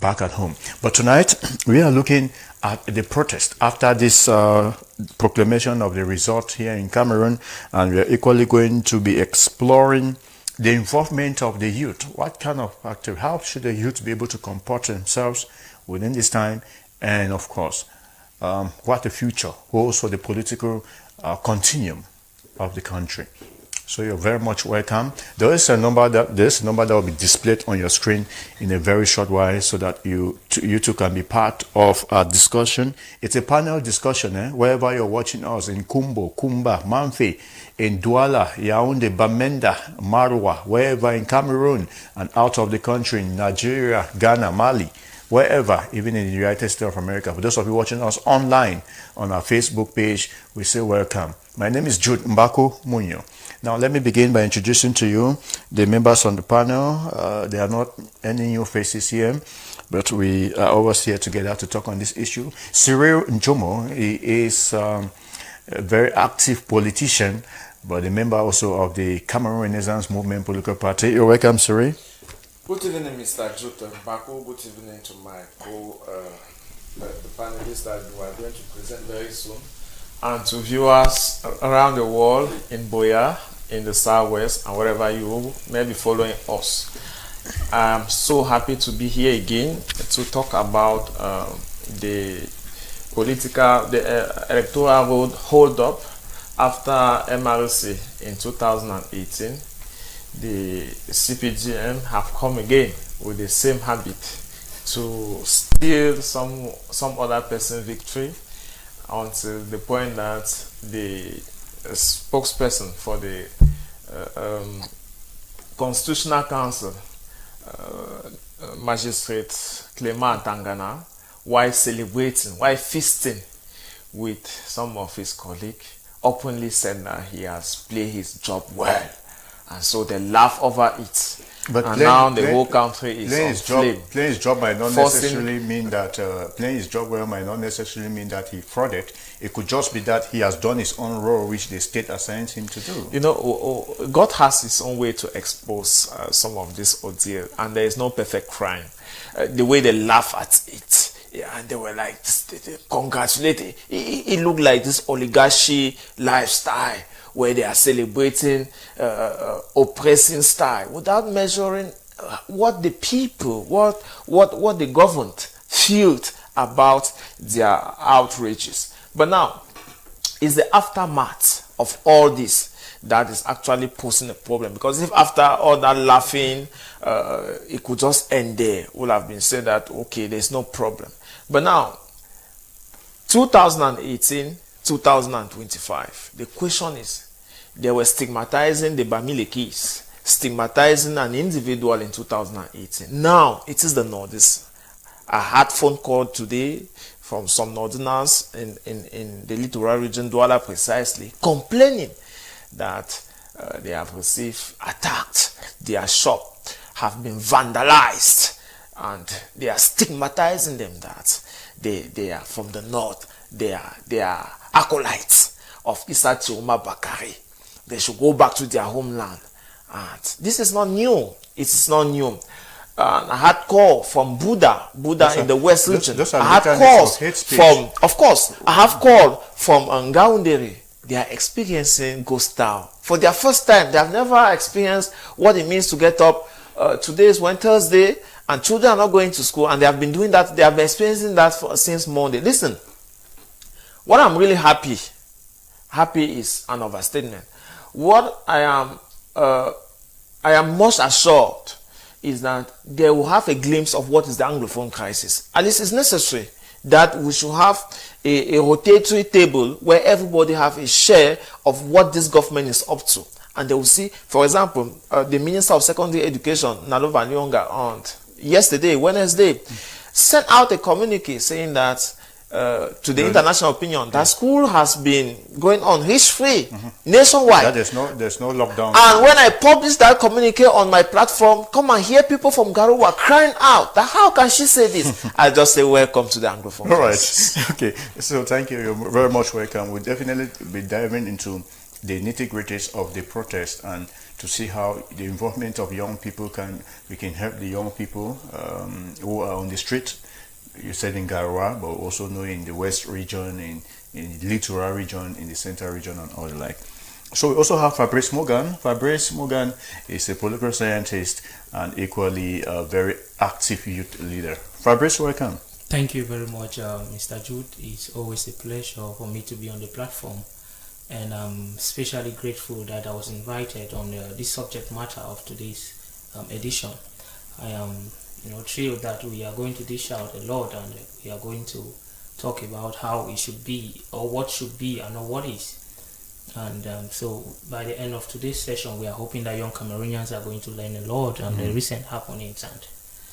back at home. But tonight, we are looking at the protest after this proclamation of the result here in Cameroon, and we are equally going to be exploring the involvement of the youth. What kind of active, how should the youth be able to comport themselves within this time, and of course, what the future holds for the political continuum of the country. So you're very much welcome. There is a number that will be displayed on your screen in a very short while, so that you too can be part of our discussion. It's a panel discussion, wherever you're watching us in Kumbo, Kumba, Manfe, in Douala, Yaoundé, Bamenda, Marwa, wherever in Cameroon and out of the country, in Nigeria, Ghana, Mali, wherever, even in the United States of America. For those of you watching us online on our Facebook page, we say welcome. My name is Jude Mbako Munyo. Now, let me begin by introducing to you the members on the panel. There are not any new faces here, but we are always here together to talk on this issue. Cyrille Njomo, he is a very active politician, but a member also of the Cameroon Renaissance Movement political party. You're welcome, Cyrille. Good evening, Mr. Jude Mbako. Good evening to my the panelists that we are going to present very soon, and to viewers around the world in Buea, in the southwest, and wherever you may be following us. I'm so happy to be here again to talk about the electoral vote hold up after MRC in 2018. The CPGM have come again with the same habit to steal some other person's victory, until the point that the spokesperson for the Constitutional Council, Magistrate Clément Tangana, while celebrating, while feasting with some of his colleagues, openly said that he has played his job well, and so they laugh over it. But and now the whole country is on flame. Playing his job might not necessarily mean that playing his job well might not necessarily mean that he frauded. It could just be that he has done his own role, which the state assigns him to do. You know, God has his own way to expose some of this ordeal, and there is no perfect crime. The way they laugh at it, yeah, and they were like, they congratulating. It looked like this oligarchy lifestyle, where they are celebrating oppressing style without measuring what the people, what the government feel about their outrages. But now, it's the aftermath of all this that is actually posing a problem. Because if after all that laughing, it could just end there, it would have been said that, okay, there's no problem. But now, 2018, 2025, the question is, they were stigmatizing the Bamilekis, stigmatizing an individual in 2018. Now, it is the Nordists. I had phone call today from some Northerners in the littoral region, Douala precisely, complaining that they have received attacked, their shop have been vandalized, and they are stigmatizing them that they are from the north, they are acolytes of Issa Chioma Bakari. They should go back to their homeland. And this is not new. It's not new. I had call from Buddha in the West region. I had calls from, of course, I have called from Ngaoundere. They are experiencing ghost town. For their first time, they have never experienced what it means to get up. Today is Thursday, and children are not going to school, and they have been doing that. They have been experiencing that since Monday. Listen, what I'm really happy is an overstatement. What I am most assured is that they will have a glimpse of what is the Anglophone crisis. At least it's necessary that we should have a rotatory table where everybody have a share of what this government is up to. And they will see, for example, the Minister of Secondary Education, Nalova Nyonga, on yesterday, Wednesday, sent out a communique saying that to the international opinion, that school has been going on risk-free nationwide. That there's no lockdown. And when I published that communique on my platform, come and hear people from Garoua crying out that how can she say this? I just say welcome to the Anglophone. All right. Okay. So thank you. You're very much welcome. We'll definitely be diving into the nitty-gritties of the protest and to see how the involvement of young people we can help the young people who are on the street. You said in Garoua, but also know in the West region, in the Littoral region, in the Central region, and all the like. So we also have Fabrice Morgan. Fabrice Morgan is a political scientist and equally a very active youth leader. Fabrice, welcome. Thank you very much, Mr. Jude. It's always a pleasure for me to be on the platform, and I'm especially grateful that I was invited on this subject matter of today's edition. I am thrilled that we are going to dish out a lot, and we are going to talk about how it should be, or what should be, and not what is. And so by the end of today's session, we are hoping that young Cameroonians are going to learn a lot on the recent happenings. And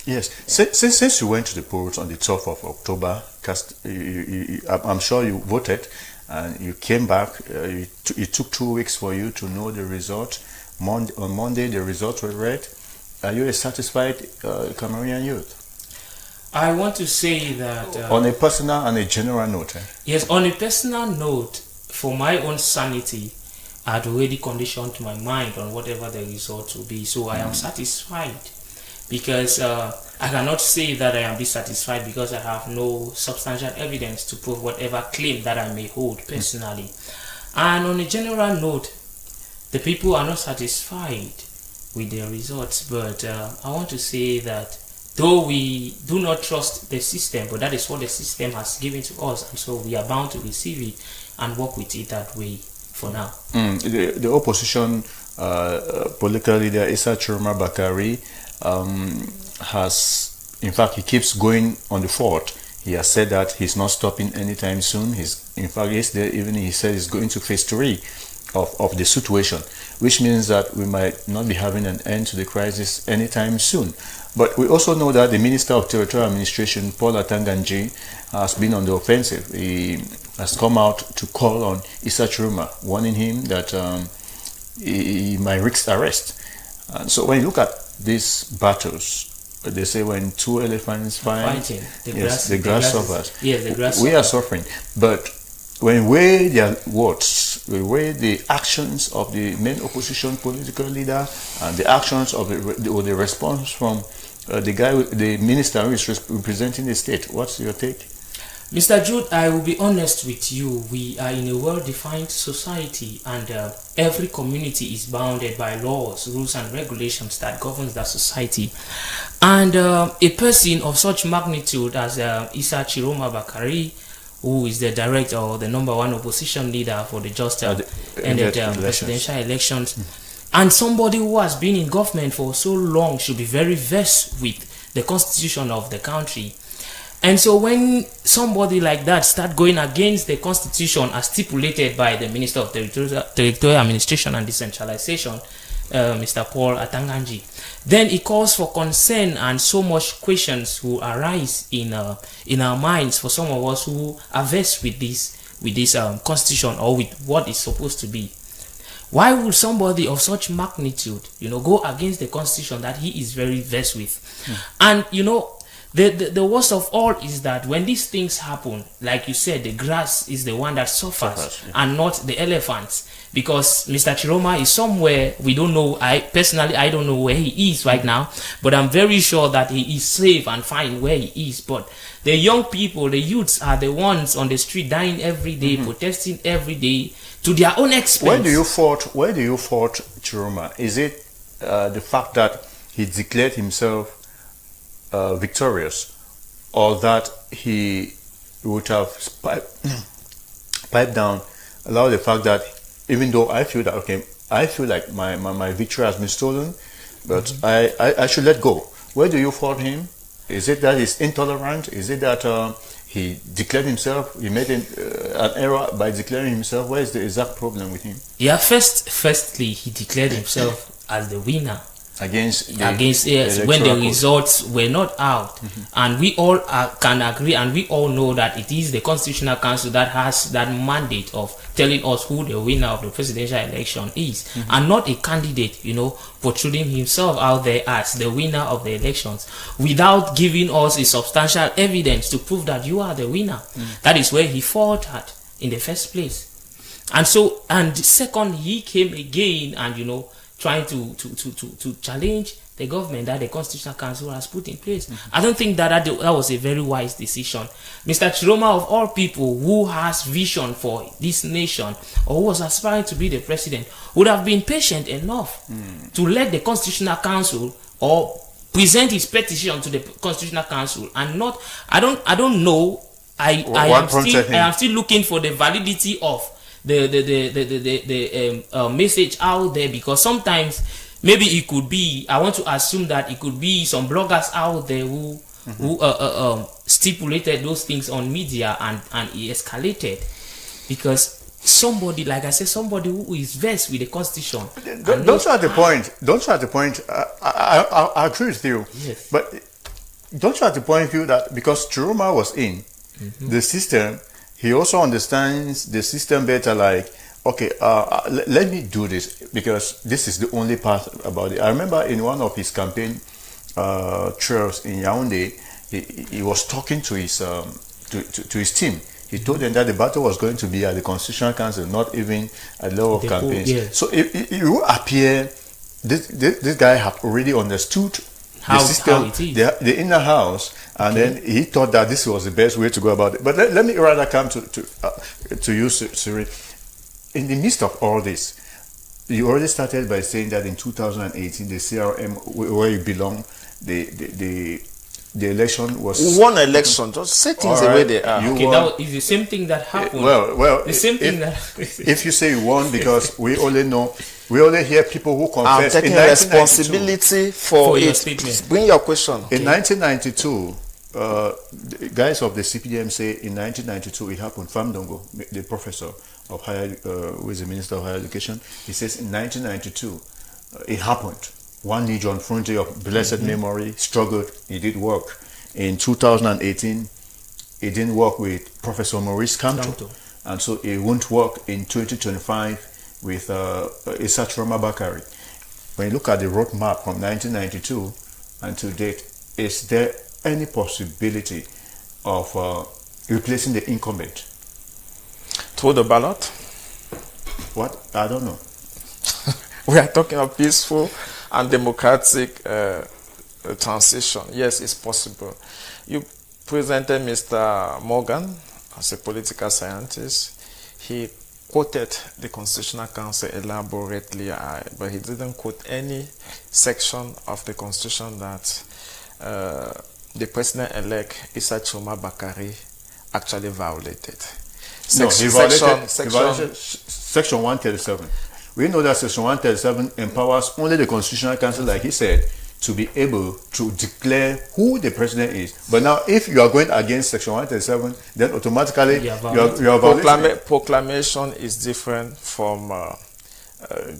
yes, since you went to the polls on the 12th of October, I'm sure you voted and you came back. It took 2 weeks for you to know the result. On Monday, the results were read. Are you a satisfied Cameroonian youth? I want to say that... on a personal and a general note. Yes, on a personal note, for my own sanity, I had already conditioned my mind on whatever the result will be. So I am satisfied, because I cannot say that I am dissatisfied because I have no substantial evidence to prove whatever claim that I may hold personally. And on a general note, the people are not satisfied with the results, but I want to say that though we do not trust the system, but that is what the system has given to us, and so we are bound to receive it and work with it that way for now. The opposition political leader Issa Chiroma Bakari has, in fact, he keeps going on the fort. He has said that he's not stopping anytime soon. In fact, yesterday evening he said he's going to phase 3 of the situation, which means that we might not be having an end to the crisis anytime soon. But we also know that the Minister of Territorial Administration, Paul Atanganji, has been on the offensive. He has come out to call on Issa Chiroma, warning him that he might risk arrest. And so when you look at these battles, they say when two elephants fighting, the grass suffers. Yes, the grass we are suffering. But when we weigh their words, we weigh the actions of the main opposition political leader and the actions of the response from the minister who is representing the state. What's your take? Mr. Jude, I will be honest with you. We are in a well-defined society, and every community is bounded by laws, rules, and regulations that governs that society. And a person of such magnitude as Issa Chiroma Bakari, who is the director or the #1 opposition leader for the just ended presidential elections, and somebody who has been in government for so long, should be very versed with the constitution of the country. And so when somebody like that start going against the constitution as stipulated by the Minister of Territorial Administration and Decentralization, Mr. Paul Atanganji, then it calls for concern, and so much questions will arise in our minds for some of us who are versed with this constitution, or with what is supposed to be. Why would somebody of such magnitude, go against the constitution that he is very versed with? And the worst of all is that when these things happen, like you said, the grass is the one that suffers, and not the elephants. Because Mr. Chiroma is somewhere we don't know. I don't know where he is right now, but I'm very sure that he is safe and fine where he is. But the young people, the youths, are the ones on the street dying every day, protesting every day to their own expense. Where do you fault Chiroma? Is it the fact that he declared himself victorious, or that he would have piped down, allow the fact that even though I feel that I feel like my victory has been stolen, but I should let go? Where do you fault him? Is it that he's intolerant? Is it that he declared himself, he made an error by declaring himself? Where is the exact problem with him? Yeah, firstly he declared himself as the winner against when the results were not out. And we all can agree, and we all know that it is the Constitutional Council that has that mandate of telling us who the winner of the presidential election is, and not a candidate, portraying himself out there as the winner of the elections without giving us a substantial evidence to prove that you are the winner. That is where he fought at in the first place. And second, he came again and, you know, trying to challenge the government that the Constitutional Council has put in place. I don't think that was a very wise decision. Mr. Chiroma, of all people who has vision for this nation or who was aspiring to be the president, would have been patient enough to let the Constitutional Council or present his petition to the Constitutional Council and not. I don't know. I am still looking for the validity of the message out there, because sometimes maybe it could be, I want to assume that it could be some bloggers out there who stipulated those things on media and it escalated, because somebody, like I said, somebody who is versed with the Constitution. Don't try the point. I agree with you. Yes. But don't try to point you that because Chiroma was in the system, he also understands the system better. Like, okay, let me do this because this is the only part about it. I remember in one of his campaign trails in Yaoundé, he was talking to his team. He told them that the battle was going to be at the Constitutional Council, not even at the level of campaigns. Yes. So it will appear this guy had already understood the system, the inner house, and then he thought that this was the best way to go about it. But let me rather come to you, Cyrille. In the midst of all this, you already started by saying that in 2018, the CRM, where you belong, the election was one election. Just say things the way they are. Okay, that is the same thing that happened. Well, the same thing that. If you say you won, because we only hear people who confess. I'm taking responsibility for your it. statement. Bring your question. Okay. In 1992, the guys of the CPDM say in 1992 it happened. Famdongo, the professor of who is the Minister of Higher Education, he says in 1992 it happened. One John Frontier of blessed memory struggled. He did work. In 2018, he didn't work with Professor Maurice Kamto. And so it won't work in 2025 with Issa Chiroma Bakari. When you look at the roadmap from 1992 and to date, is there any possibility of replacing the incumbent? Through the ballot? What? I don't know. We are talking of peaceful and democratic transition. Yes, it's possible. You presented Mr. Morgan as a political scientist. He quoted the Constitutional Council elaborately, but he didn't quote any section of the Constitution that the President-elect Issa Chiroma Bakari actually violated. He violated Section 137. We know that Section 137 empowers only the Constitutional Council, like he said, to be able to declare who the president is. But now, if you are going against Section 137, then automatically you are violating. Proclamation is different from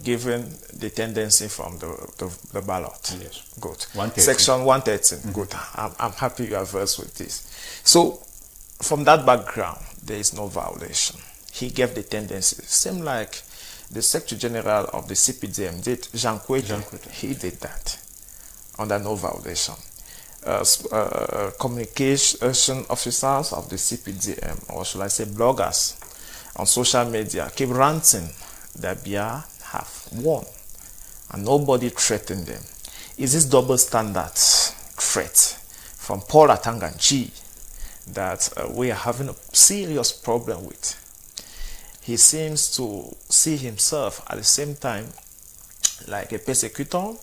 given the tendency from the ballot. Yes. Good. 113. Section 113. Good. I'm happy you are versed with this. So, from that background, there is no violation. He gave the tendency. Same like the Secretary General of the CPDM did, Jean Kwete. He did that under no violation. Communication officers of the CPDM, or should I say bloggers, on social media keep ranting that Biya have won and nobody threatened them. Is this double standard threat from Paul Atanganji that we are having a serious problem with? He seems to see himself at the same time like a persecutor,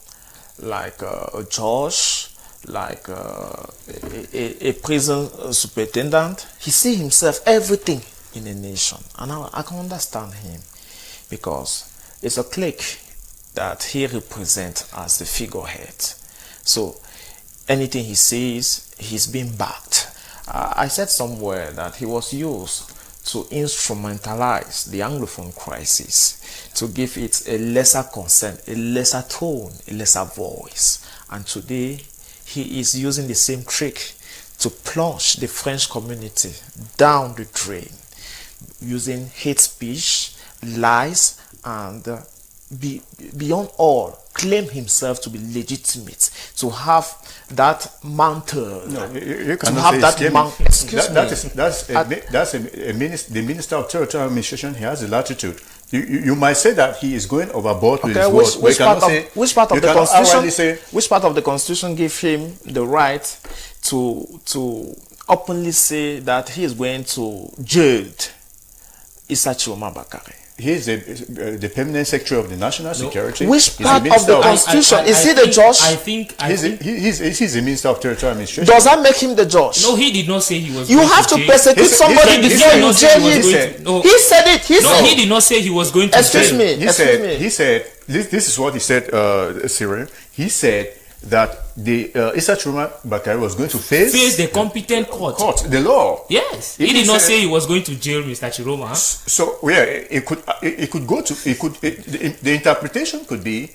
like a judge, like a prison superintendent. He sees himself everything in a nation. And I can understand him, because it's a clique that he represents as the figurehead. So anything he says, he's being backed. I said somewhere that he was used to instrumentalize the Anglophone crisis, to give it a lesser concern, a lesser tone, a lesser voice. And today, he is using the same trick to plunge the French community down the drain, using hate speech, lies, and beyond all, claim himself to be legitimate, to have that mantle. No, you to cannot have say that mantle. Excuse me. That's a minister, the Minister of Territorial Administration. He has the latitude. You might say that he is going overboard with his words. Which part of the Constitution? Which part of the Constitution give him the right to openly say that he is going to jail Issa Chiroma Bakare? He is the permanent secretary of the National Security. Which part of the Constitution? Is he the judge? He's the Minister of Territorial Administration. Does that make him the judge? No, he did not say he was. You have to persecute somebody before you jail him. He said it. He did not say he was going to. Excuse me. He said this is what he said, Cyril. He said that the Issa Chiroma Bakare was going to face the competent court, the law. Yes, he did not say he was going to jail Mr. Chiroma. Huh? So it could go to the interpretation could be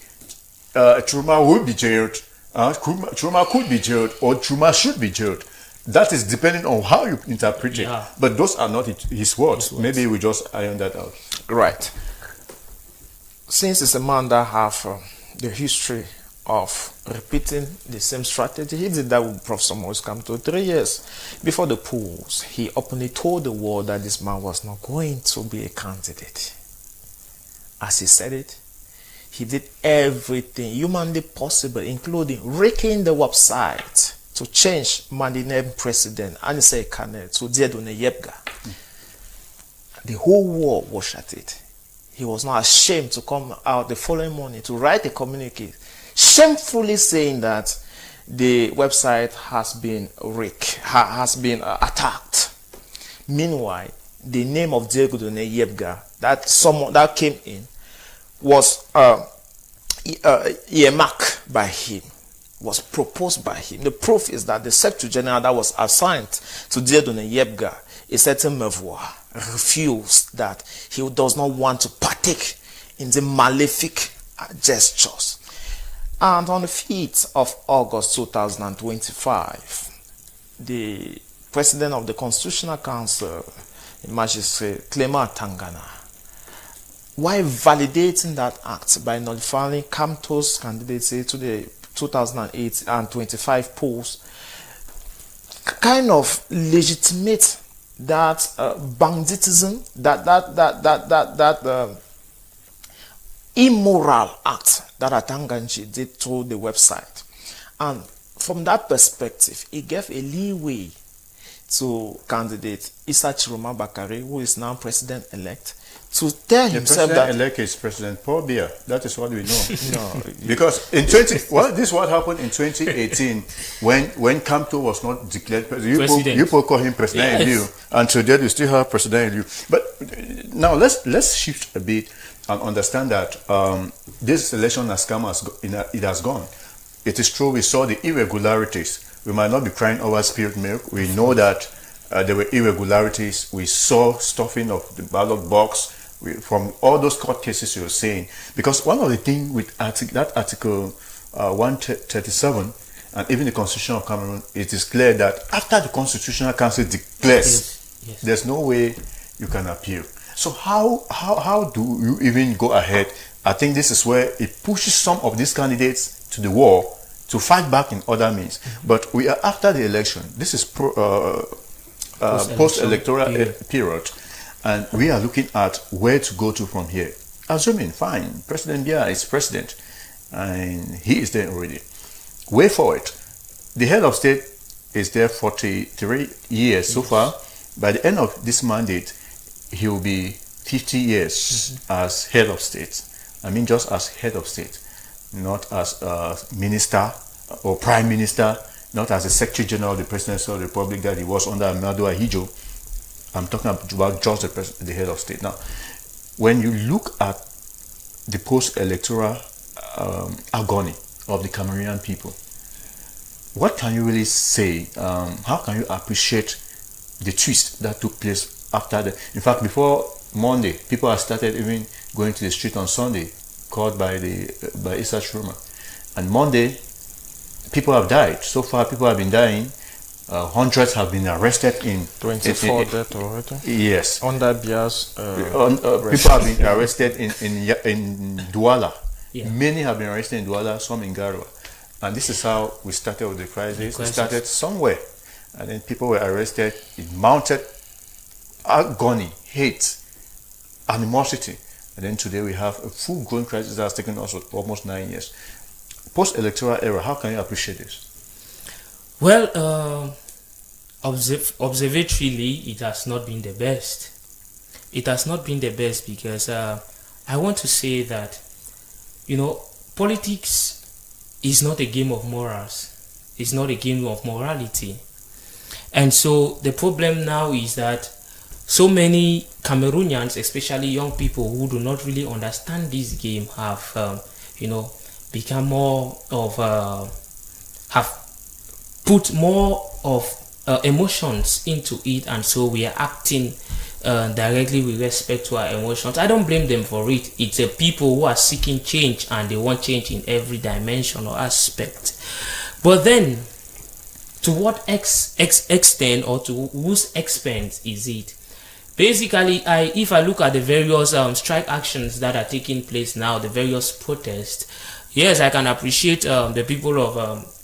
Chiroma will be jailed, Chiroma could be jailed, or Chiroma should be jailed. That is depending on how you interpret it. But those are not his words. Maybe we just iron that out. Right. Since it's a man that have the history of repeating the same strategy, he did that with Professor Morris Kamto 3 years before the polls. He openly told the world that this man was not going to be a candidate. As he said it, he did everything humanly possible, including raking the website to change Mandinem president Anise Kane to Diedone Yebga. The whole world was at it. He was not ashamed to come out the following morning to write a communique shamefully saying that the website has been attacked. Meanwhile, the name of Diedone Yebga that came in was earmarked by him, was proposed by him. The proof is that the Secretary General that was assigned to Diedone Yebga, a certain Mevois, refused, that he does not want to partake in the malefic gestures. And on the 5th of August 2025, the President of the Constitutional Council, Magistrate Clement Tangana, while validating that act by nullifying Kamto's candidacy to the 2008 and 25 polls, kind of legitimate that banditism, that immoral act that Atanganji did to the website. And from that perspective, he gave a leeway to candidate Issa Chiroma Bakare, who is now president-elect, to tell himself that... The president-elect is President Paul Biya. That is what we know. No, because in this is what happened in 2018 when Kamto was not declared president. You call him president in you, and today you still have president in you. But now let's shift a bit and understand that this election has come, it has gone. It is true we saw the irregularities. We might not be crying over spilled milk. We know that there were irregularities. We saw stuffing of the ballot box from all those court cases you were saying. Because one of the things with that Article 137 and even the Constitution of Cameroon, it is clear that after the Constitutional Council declares, there's no way you can appeal. So how do you even go ahead? I think this is where it pushes some of these candidates to the wall to fight back in other means. But we are after the election. This is post-electoral period, and we are looking at where to go to from here. Assuming, fine, President Biya is president, and he is there already. Way forward, the head of state is there 43 years so far. By the end of this mandate, he will be 50 years as head of state. I mean, just as head of state, not as a minister or prime minister, not as a secretary general of the presidency of the republic that he was under Amadu Ahijo. I'm talking about just the head of state. Now, when you look at the post-electoral agony of the Cameroonian people, what can you really say? How can you appreciate the twist that took place after the... In fact, before Monday, people have started even going to the street on Sunday, called by Issa Chiroma. And Monday, people have died. So far, people have been dying. Hundreds have been arrested in... 24 deaths already? Yes. Under Biya's... people have been arrested in Douala. Yeah. Many have been arrested in Douala, some in Garoua. And this is how we started with the crisis. It started somewhere. And then people were arrested. It mounted agony, hate, animosity. And then today we have a full-grown crisis that has taken us almost 9 years. Post-electoral era, how can you appreciate this? Well, observatorily, it has not been the best. It has not been the best because I want to say that, politics is not a game of morals. It's not a game of morality. And so the problem now is that so many Cameroonians, especially young people who do not really understand this game, have, become more of, have put more of emotions into it, and so we are acting directly with respect to our emotions. I don't blame them for it. It's a people who are seeking change and they want change in every dimension or aspect. But then, to what extent or to whose expense is it? Basically, if I look at the various strike actions that are taking place now, the various protests, yes, I can appreciate the people of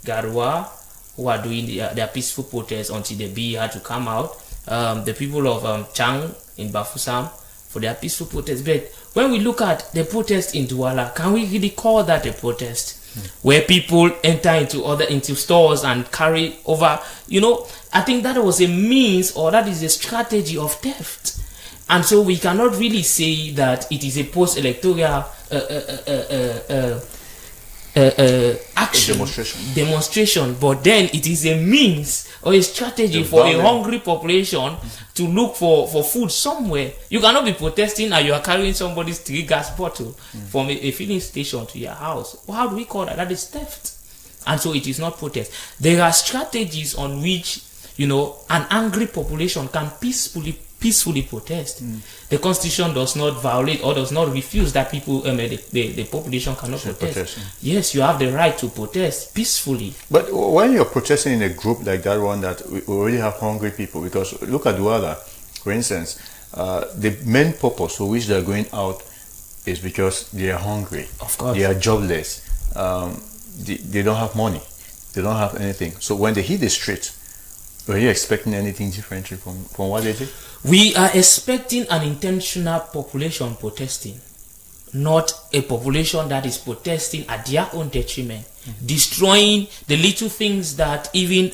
Garoua who are doing their peaceful protests until the BE had to come out. The people of Chang in Bafoussam for their peaceful protests. But when we look at the protest in Douala, can we really call that a protest? Where people enter into stores and carry over, I think that was a means, or that is a strategy of theft. And so we cannot really say that it is a post-electoral action, demonstration, but then it is a means or a strategy for a hungry population to look for food somewhere. You cannot be protesting and you are carrying somebody's tear gas bottle from a filling station to your house. Well, how do we call that? That is theft. And so it is not protest. There are strategies on which an angry population can peacefully protest. The constitution does not violate or does not refuse that people, the population cannot protest. Yes, you have the right to protest peacefully. But when you're protesting in a group like that one, that we already have hungry people, because look at Douala, for instance, the main purpose for which they're going out is because they are hungry. Of course. They are jobless. They don't have money. They don't have anything. So when they hit the street, were you expecting anything differently from what they did? We are expecting an intentional population protesting, not a population that is protesting at their own detriment, destroying the little things that even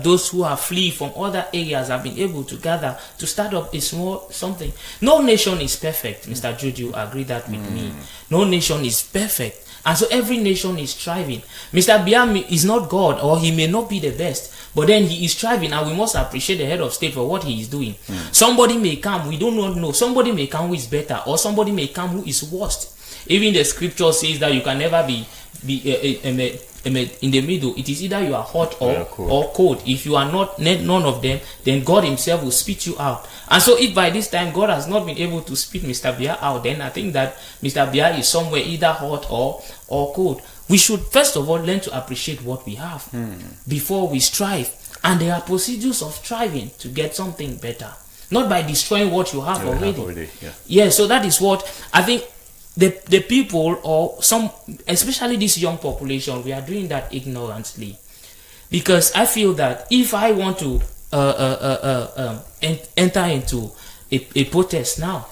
those who are fleeing from other areas have been able to gather to start up a small something. No nation is perfect, Mr. Jude, you agree that with me. No nation is perfect. And so every nation is striving. Mr. Buea is not God, or he may not be the best, but then he is striving, and we must appreciate the head of state for what he is doing. Somebody may come, we do not know. Somebody may come who is better, or somebody may come who is worst. Even the scripture says that you can never be in the middle. It is either you are hot or cold. If you are not none of them, then God himself will spit you out. And so if by this time God has not been able to spit Mr. Buea out, then I think that Mr. Buea is somewhere either hot or cold. We should first of all learn to appreciate what we have before we strive. And there are procedures of striving to get something better, not by destroying what you have already. Yeah, so that is what I think. The people, or some, especially this young population, we are doing that ignorantly, because I feel that if I want to enter into a protest now,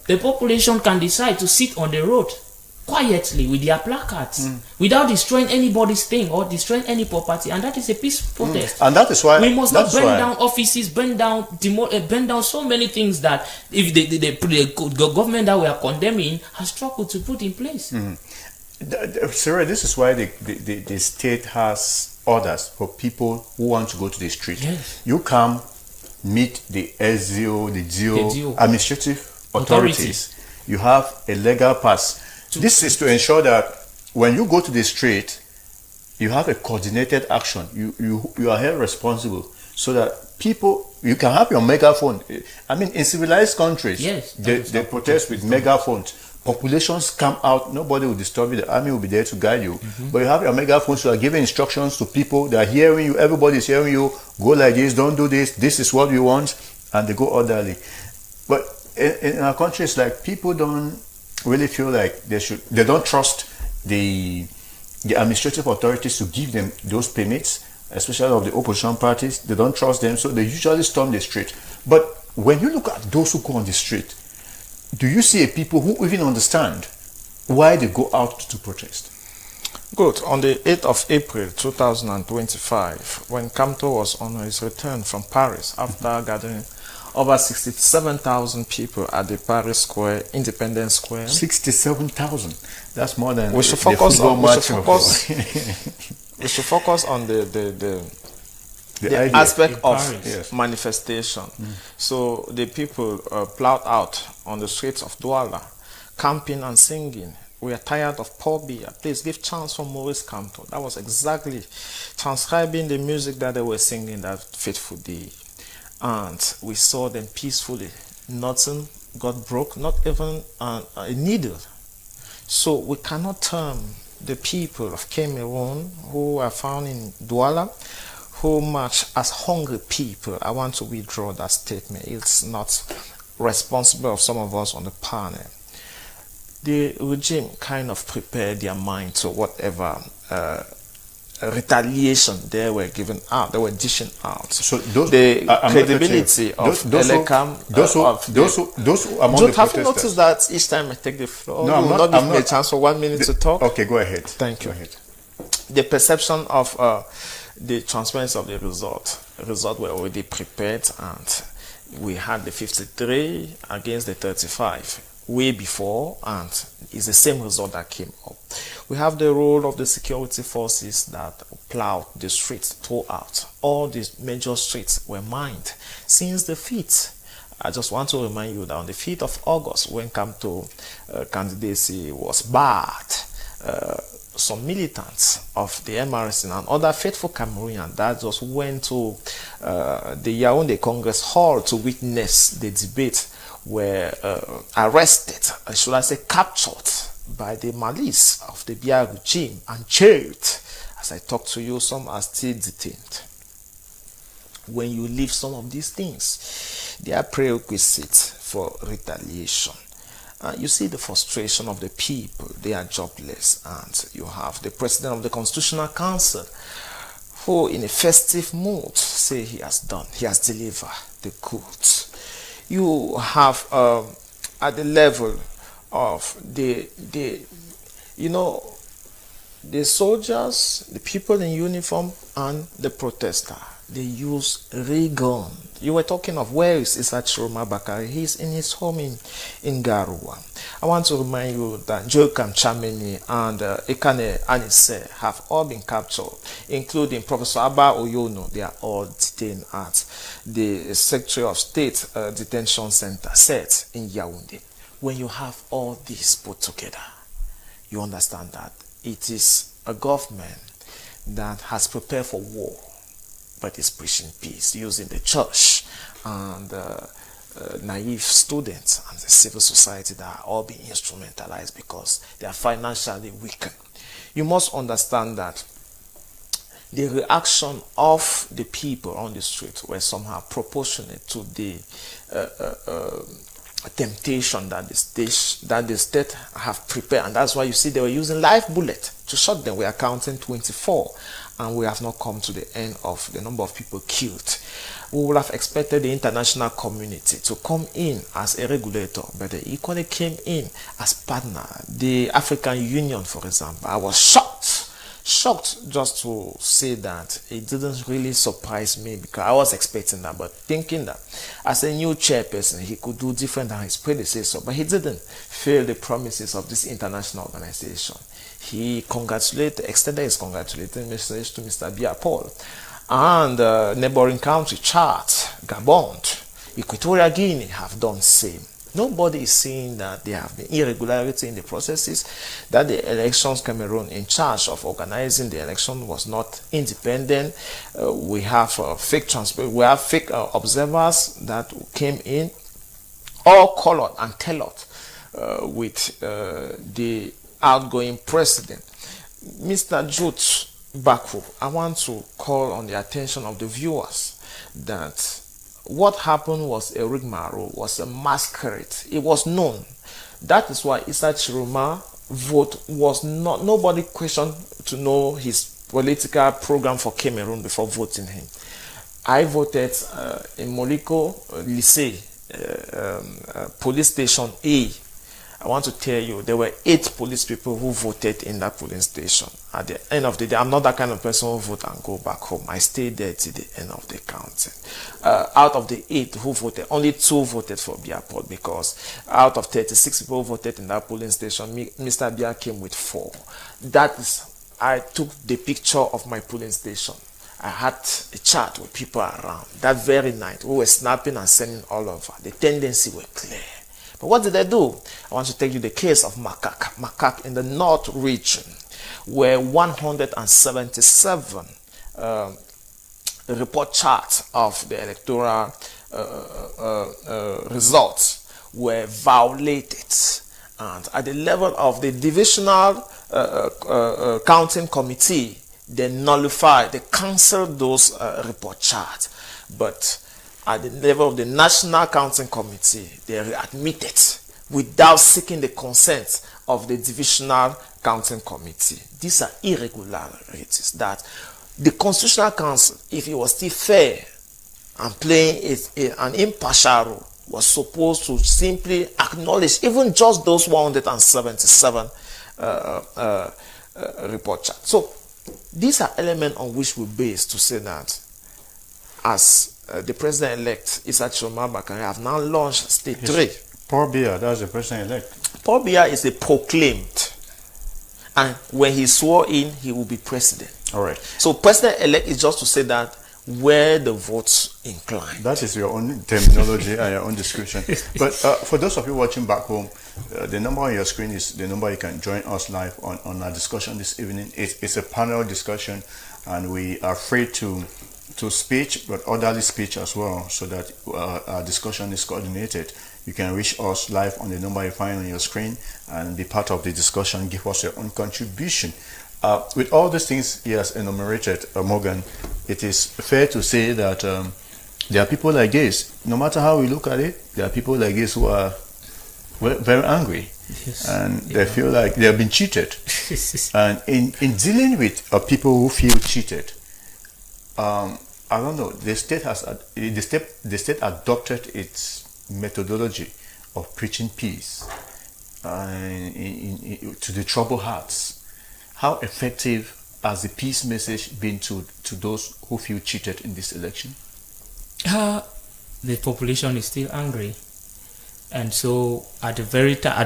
the population can decide to sit on the road quietly with their placards without destroying anybody's thing or destroying any property, and that is a peaceful protest. And that is why we must not burn down offices, burn down so many things that if the government that we are condemning has struggled to put in place. Cyrille, this is why the state has orders for people who want to go to the street. Yes. You come meet the SZO, the GO, administrative authorities. You have a legal pass. This is to ensure that when you go to the street, you have a coordinated action. You are held responsible, so that people, you can have your megaphone. I mean, in civilized countries, yes, they protest with megaphones. Populations come out, nobody will disturb you, the army will be there to guide you. But you have your megaphones, you are giving instructions to people, they are hearing you, everybody is hearing you, go like this, don't do this, this is what we want, and they go orderly. But in our countries, like, people don't really feel like they don't trust the administrative authorities to give them those permits, especially of the opposition parties. They don't trust them, so they usually storm the street. But when you look at those who go on the street, do you see a people who even understand why they go out to protest? Good. On the 8th of April 2025, when Camto was on his return from Paris after gathering over 67,000 people at the Paris Square, Independence Square. 67,000. That's more than we should focus on. We should focus on the aspect of yes. manifestation. So the people plowed out on the streets of Douala, camping and singing. We are tired of poor beer. Please give chance for Maurice Kamto. That was exactly transcribing the music that they were singing that fateful day. And we saw them peacefully. Nothing got broke, not even a needle. So we cannot term the people of Cameroun who are found in Douala, who march as hungry people. I want to withdraw that statement. It's not responsible of some of us on the panel. The regime kind of prepared their mind to whatever retaliation they were giving out, they were dishing out. So those, the credibility of Elekam, those who among the protesters. Have you noticed that each time I take the floor, no, you will not give me a chance for 1 minute to talk? Okay, go ahead. Thank you. Go ahead. The perception of the transparency of the result were already prepared, and we had the 53 against the 35 way before, and it's the same result that came up. We have the role of the security forces that plowed the streets throughout. All these major streets were mined since the 5th. I just want to remind you that on the 5th of August, when Kamto candidacy was barred, some militants of the MRC and other faithful Cameroonians that just went to the Yaoundé Congress Hall to witness the debate were arrested, should I say captured, by the malice of the Biya regime and jailed. As I talk to you, some are still detained. When you leave some of these things, they are prerequisites for retaliation. You see the frustration of the people, they are jobless, and you have the president of the Constitutional Council who in a festive mood say he has delivered the goods. You have at the level of the soldiers, the people in uniform, and the protester. They use ray gun. You were talking of where is Isachiroma Bakari. He's in his home in Garoua. I want to remind you that Joachim Chameni and Ekane Anise have all been captured, including Professor Abba Oyono. They are all detained at the Secretary of State Detention Center set in Yaoundé. When you have all this put together, you understand that it is a government that has prepared for war, but is preaching peace using the church and naive students and the civil society that are all being instrumentalized because they are financially weakened. You must understand that the reaction of the people on the street were somehow proportionate to the temptation that the state have prepared, and that's why you see they were using live bullet to shoot them. We are counting 24, and we have not come to the end of the number of people killed. We would have expected the international community to come in as a regulator, but they equally came in as partner. The African Union, for example, I was shocked just to say that. It didn't really surprise me because I was expecting that, but thinking that as a new chairperson he could do different than his predecessor, but he didn't fail the promises of this international organization. He extended his congratulatory message to Mr. Biya Paul and neighboring country Chad, Gabon, Equatorial Guinea have done same. Nobody is saying that there have been irregularity in the processes, that the elections Cameroon in charge of organizing the election was not independent. We have fake observers that came in, all colored and tailored with the outgoing president. Mr. Jude Baku, I want to call on the attention of the viewers that what happened was a rigmarole, was a masquerade. It was known. That is why Isachiroma vote was not, nobody questioned to know his political program for Cameroon before voting him. I voted in Moliko Lycée, police station A. I want to tell you, there were 8 police people who voted in that polling station. At the end of the day, I'm not that kind of person who vote and go back home. I stayed there till the end of the counting. Out of the 8 who voted, only 2 voted for Biaport, because out of 36 people who voted in that polling station, Mr. Bia came with 4. That is, I took the picture of my polling station. I had a chat with people around. That very night, we were snapping and sending all over. The tendency were clear. But what did I do? I want to take you the case of Makak. Makak in the North region, where 177 report charts of the electoral results were violated. And at the level of the divisional counting committee, they nullified, they cancelled those report charts. But at the level of the National Counting Committee, they readmitted without seeking the consent of the Divisional Counting Committee. These are irregularities that the Constitutional Council, if it was still fair and playing an impartial role, was supposed to simply acknowledge even just those 177 report charts. So these are elements on which we base to say that as the president-elect, Issa Choma Bakari, have now launched state 3. Paul Biya, that's the president-elect. Paul Biya is a proclaimed. And when he swore in, he will be president. All right. So president-elect is just to say that where the votes incline. That is your own terminology and your own description. But for those of you watching back home, the number on your screen is the number you can join us live on our discussion this evening. It's a panel discussion, and we are free to speech, but orderly speech as well, so that our discussion is coordinated. You can reach us live on the number you find on your screen and be part of the discussion, give us your own contribution. With all these things he has enumerated, Morgan, it is fair to say that there are people like this, no matter how we look at it, there are people like this who are very angry. Yes. And they feel like they have been cheated. And in dealing with people who feel cheated, I don't know, the state adopted its methodology of preaching peace to the troubled hearts. How effective has the peace message been to those who feel cheated in this election? The population is still angry, and so at a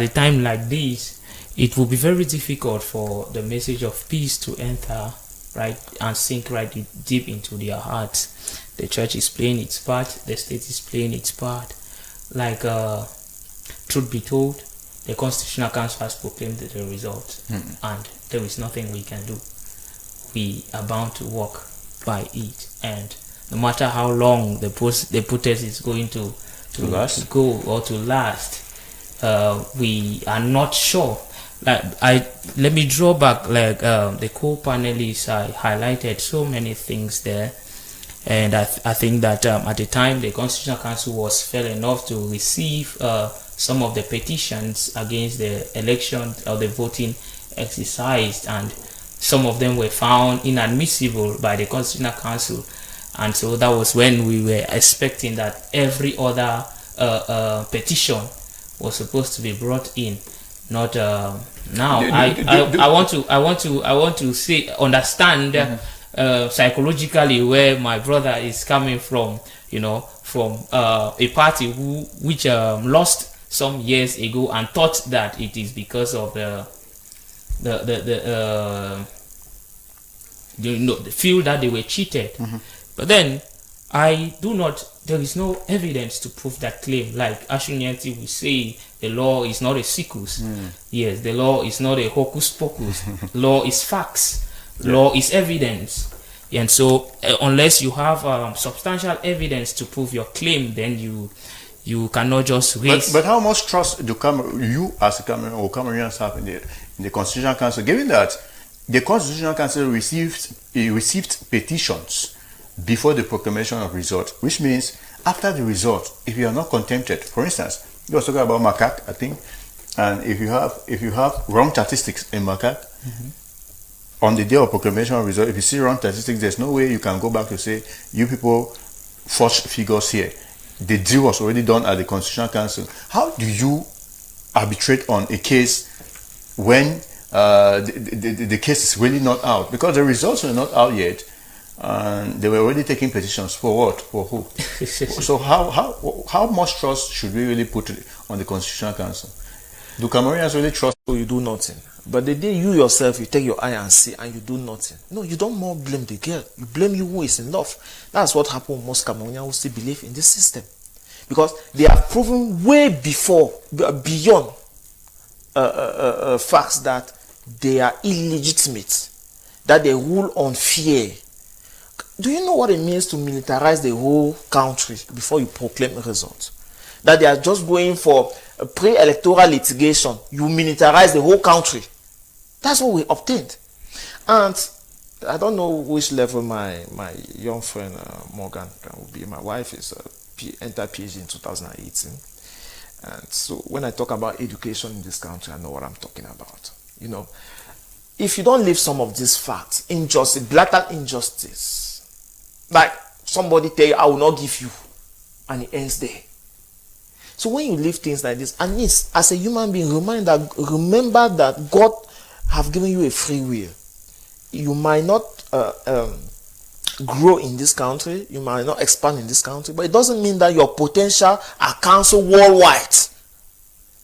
time like this, it will be very difficult for the message of peace to enter right and sink right deep into their hearts. The church is playing its part, the state is playing its part. Like truth be told, the Constitutional Council has proclaimed the result, and there is nothing we can do. We are bound to walk by it, and no matter how long the protest is going to go or to last, we are not sure. Let me draw back, the co-panelists highlighted so many things there, and I think that at the time the Constitutional Council was fair enough to receive some of the petitions against the election or the voting exercised, and some of them were found inadmissible by the Constitutional Council, and so that was when we were expecting that every other petition was supposed to be brought in. Not now. I want to say understand psychologically where my brother is coming from. From a party which lost some years ago and thought that it is because of the feel that they were cheated. But then there is no evidence to prove that claim. Like Ashunyanti will say, the law is not a sikus. Yes, the law is not a hocus pocus. Law is facts. Law is evidence. And so unless you have substantial evidence to prove your claim, then you cannot just raise. But how much trust do you as a Cameroon or Cameroonians have in the Constitutional Council, given that the Constitutional Council received petitions before the proclamation of result, which means after the result, if you are not contented, for instance, you were talking about Makak, I think, And if you have wrong statistics in Macaque, on the day of proclamation of result, if you see wrong statistics, there's no way you can go back to say, you people forged figures here. The deal was already done at the Constitutional Council. How do you arbitrate on a case when the case is really not out? Because the results were not out yet, and they were already taking petitions. For what? For who? So how much trust should we really put on the Constitutional Council? Do Cameroonians really trust? So you do nothing. But the day you yourself, you take your eye and see, and you do nothing. No, you don't more blame the girl. You blame you who is in love. That's what happened with most Cameroonians who still believe in this system. Because they have proven way beyond facts that they are illegitimate, that they rule on fear. Do you know what it means to militarize the whole country before you proclaim a result? That they are just going for a pre-electoral litigation. You militarize the whole country. That's what we obtained. And I don't know which level my young friend Morgan will be. My wife is entered PhD in 2018. And so when I talk about education in this country, I know what I'm talking about. You know, if you don't leave some of these facts, injustice, blatant injustice, like somebody tell you, I will not give you, and it ends there. So when you leave things like this, and yes, as a human being, remember that God have given you a free will. You might not grow in this country, you might not expand in this country, but it doesn't mean that your potential are cancelled worldwide.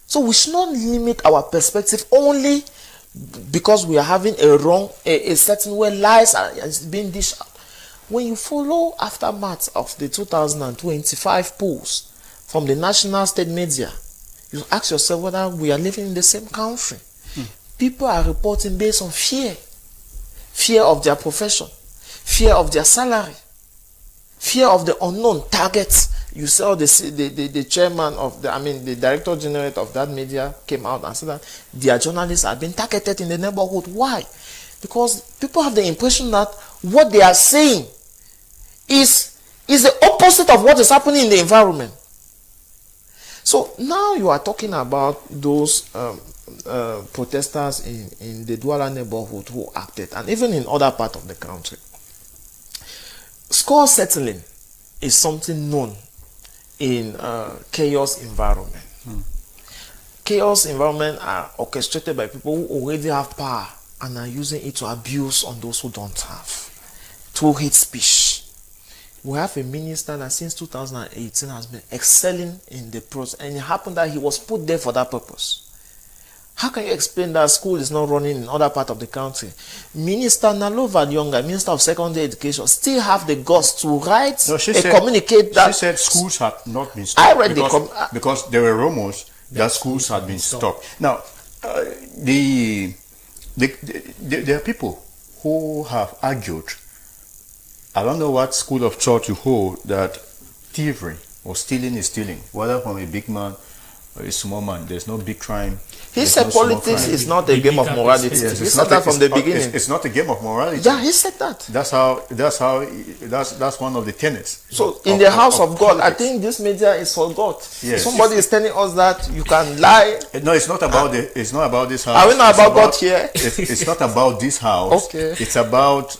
So we should not limit our perspective only because we are having a certain way lies are being dished out. When you follow aftermath of the 2025 polls from the national state media, you ask yourself whether we are living in the same country. People are reporting based on fear. Fear of their profession, fear of their salary, fear of the unknown targets. You saw the chairman of the director general of that media came out and said that their journalists are being targeted in the neighborhood. Why? Because people have the impression that what they are saying is the opposite of what is happening in the environment. So now you are talking about those protesters in the Douala neighborhood who acted, and even in other parts of the country. Score settling is something known in chaos environment. Chaos environment are orchestrated by people who already have power and are using it to abuse on those who don't have, through hate speech. We have a minister that since 2018 has been excelling in the process, and it happened that he was put there for that purpose. How can you explain that school is not running in other parts of the country? Minister Nalova Lyonga, Minister of Secondary Education, still have the guts to write communicate that. She said schools have not been stopped. I read because there were rumors that schools had been stopped. Now, there are people who have argued, I don't know what school of thought you hold, that thievery or stealing is stealing, whether from a big man or a small man. There's no big crime. He said politics is not a game of morality. Yes, he said that from the beginning. It's not a game of morality. Yeah, he said that. That's one of the tenets. So in the house of God, I think this media is for God. Yes. Somebody is telling us that you can lie. No, it's not about it's not about this house. Are we not about God here? It's not about this house. Okay. It's about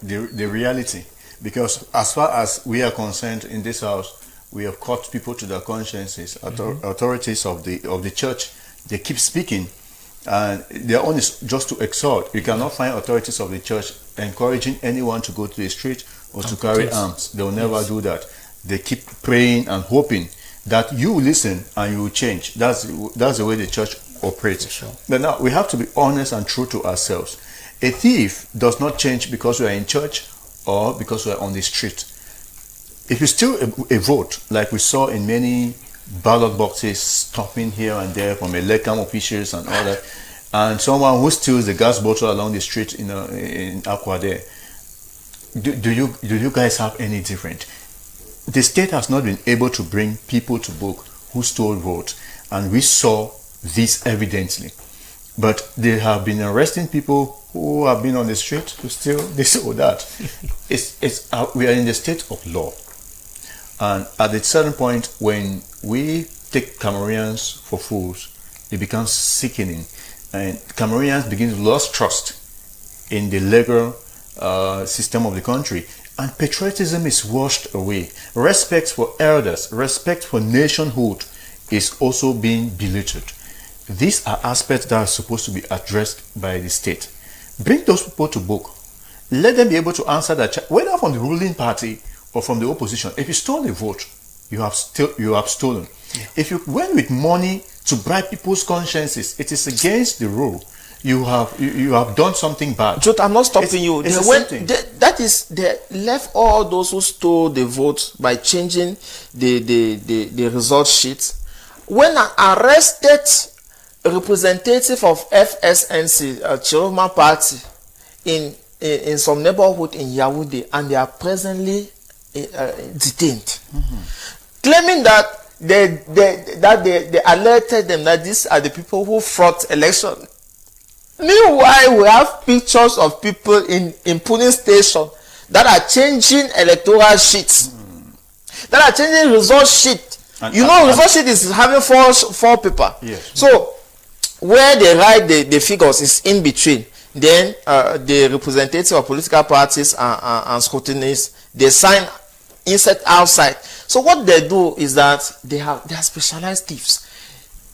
the reality. Because as far as we are concerned in this house, we have caught people to their consciences. Authorities of the church, they keep speaking, and their own is just to exhort. You cannot find authorities of the church encouraging anyone to go to the street or to carry arms. They will never do that. They keep praying and hoping that you listen and you will change. That's the way the church operates. Sure. But now we have to be honest and true to ourselves. A thief does not change because we are in church or because we are on the street. If you steal a vote, like we saw in many ballot boxes stopping here and there from electoral officials and all that, and someone who steals the gas bottle along the street in Aqua there, do you guys have any different? The state has not been able to bring people to book who stole votes, and we saw this evidently. But they have been arresting people who have been on the street to steal this or that. We are in the state of law. And at a certain point, when we take Cameroonians for fools, it becomes sickening, and Cameroonians begin to lose trust in the legal system of the country, and patriotism is washed away. Respect for elders, respect for nationhood is also being belittled. These are aspects that are supposed to be addressed by the state. Bring those people to book. Let them be able to answer that, whether from the ruling party or from the opposition. If you stole a vote, you have stolen. Yeah. If you went with money to bribe people's consciences, it is against the rule. You have done something bad. Jot, I'm not stopping you. They left all those who stole the vote by changing the result sheet. When an arrested representative of FSNC, Chiroma Party, in some neighborhood in Yaoundé, and they are presently detained, claiming that they alerted them that these are the people who fraud election. Meanwhile, we have pictures of people in polling station that are changing electoral sheets, that are changing result sheet. Result sheet is having four paper. Yes. So where they write the figures is in between. Then the representatives of political parties and scrutinists, they sign inside outside. So what they do is that they are specialized thieves.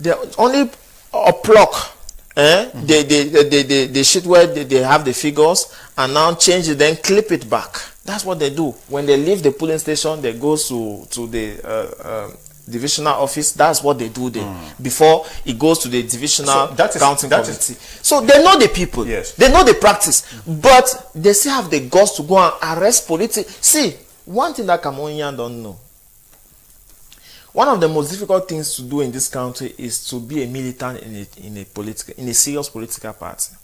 They only pluck the sheet where they have the figures and now change it, then clip it back. That's what they do. When they leave the polling station, they go to the divisional office. That's what they do there before it goes to the divisional counting committee. So they know the people. Yes. They know the practice, but they still have the guts to go and arrest politicians. See, one thing that Cameroonians don't know. One of the most difficult things to do in this country is to be a militant in a serious political party,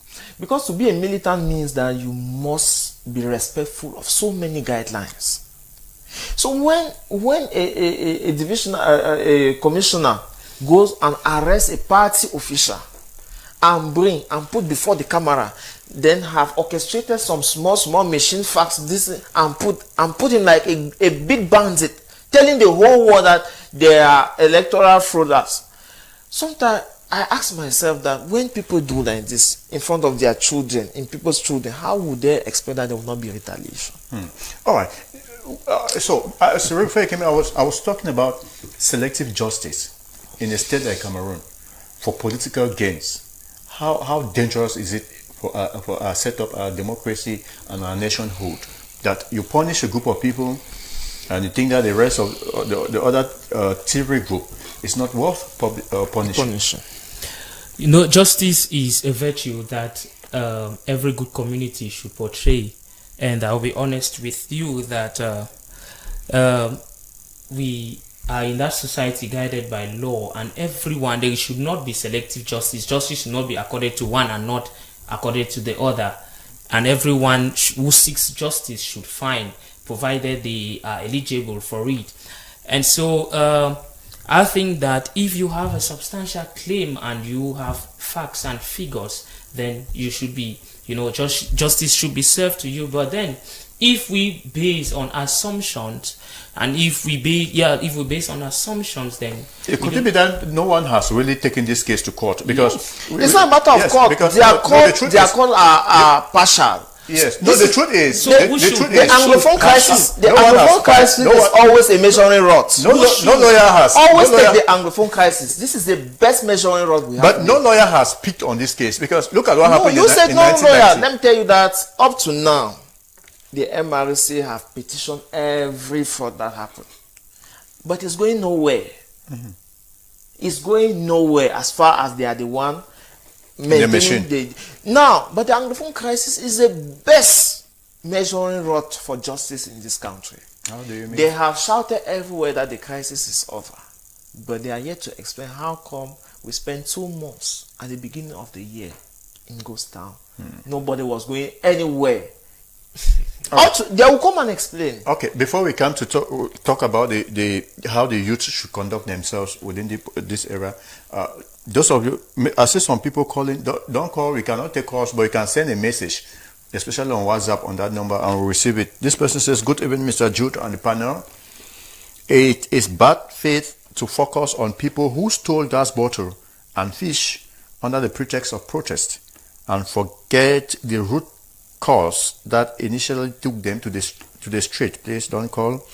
because to be a militant means that you must be respectful of so many guidelines. So when a commissioner goes and arrests a party official and bring and put before the camera, then have orchestrated some small machine facts and put him like a big bandit, telling the whole world that they are electoral frauders. Sometimes I ask myself that when people do like this in front of their children, in people's children, how would they expect that there will not be retaliation? All right. So before you came in, I was talking about selective justice in a state like Cameroon for political gains. How dangerous is it for a set up our democracy and our nationhood that you punish a group of people and you think that the rest of the other thievery group is not worth punishing? Justice is a virtue that every good community should portray. And I'll be honest with you that we are in that society guided by law, and everyone, there should not be selective justice. Justice should not be accorded to one and not accorded to the other. And everyone who seeks justice should find, provided they are eligible for it. And so I think that if you have a substantial claim and you have facts and figures, then you should be, justice should be served to you. But then if we base on assumptions, and if we base on assumptions, then it could be that no one has really taken this case to court, because it's not a matter of court. Because their court are partial. Yes. No, the truth is, the Anglophone crisis is always a measuring rod. No lawyer has. Always take the Anglophone crisis. This is the best measuring rod we have. But no lawyer has picked on this case, because look at what happened in 1990. You said no lawyer. Let me tell you that up to now, the MRC have petitioned every fraud that happened. But it's going nowhere. It's going nowhere as far as they are the one maintaining but the Anglophone crisis is the best measuring rod for justice in this country. How do you mean? They have shouted everywhere that the crisis is over, but they are yet to explain how come we spent 2 months at the beginning of the year in Ghost Town. Nobody was going anywhere. They will come and explain. Okay, before we come to talk about how the youth should conduct themselves within this era, those of you, I see some people calling. Don't call. We cannot take calls, but you can send a message, especially on WhatsApp, on that number, and we'll receive it. This person says, "Good evening, Mr. Jude and the panel. It is bad faith to focus on people who stole gas bottle and fish under the pretext of protest and forget the root cause that initially took them to the street. Please don't call.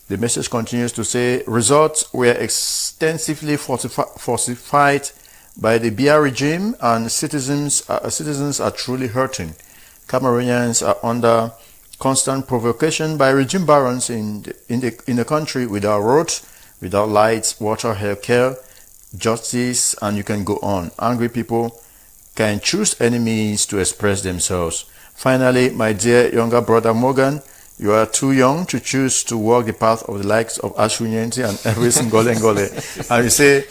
The message continues to say, results were extensively falsified by the Buea regime, and citizens are truly hurting. Cameroonians are under constant provocation by regime barons in the country without roads, without lights, water, health care, justice, and you can go on. Angry people can choose enemies to express themselves. Finally, my dear younger brother Morgan, you are too young to choose to walk the path of the likes of Ashunyensi and every single Ngole. And you say,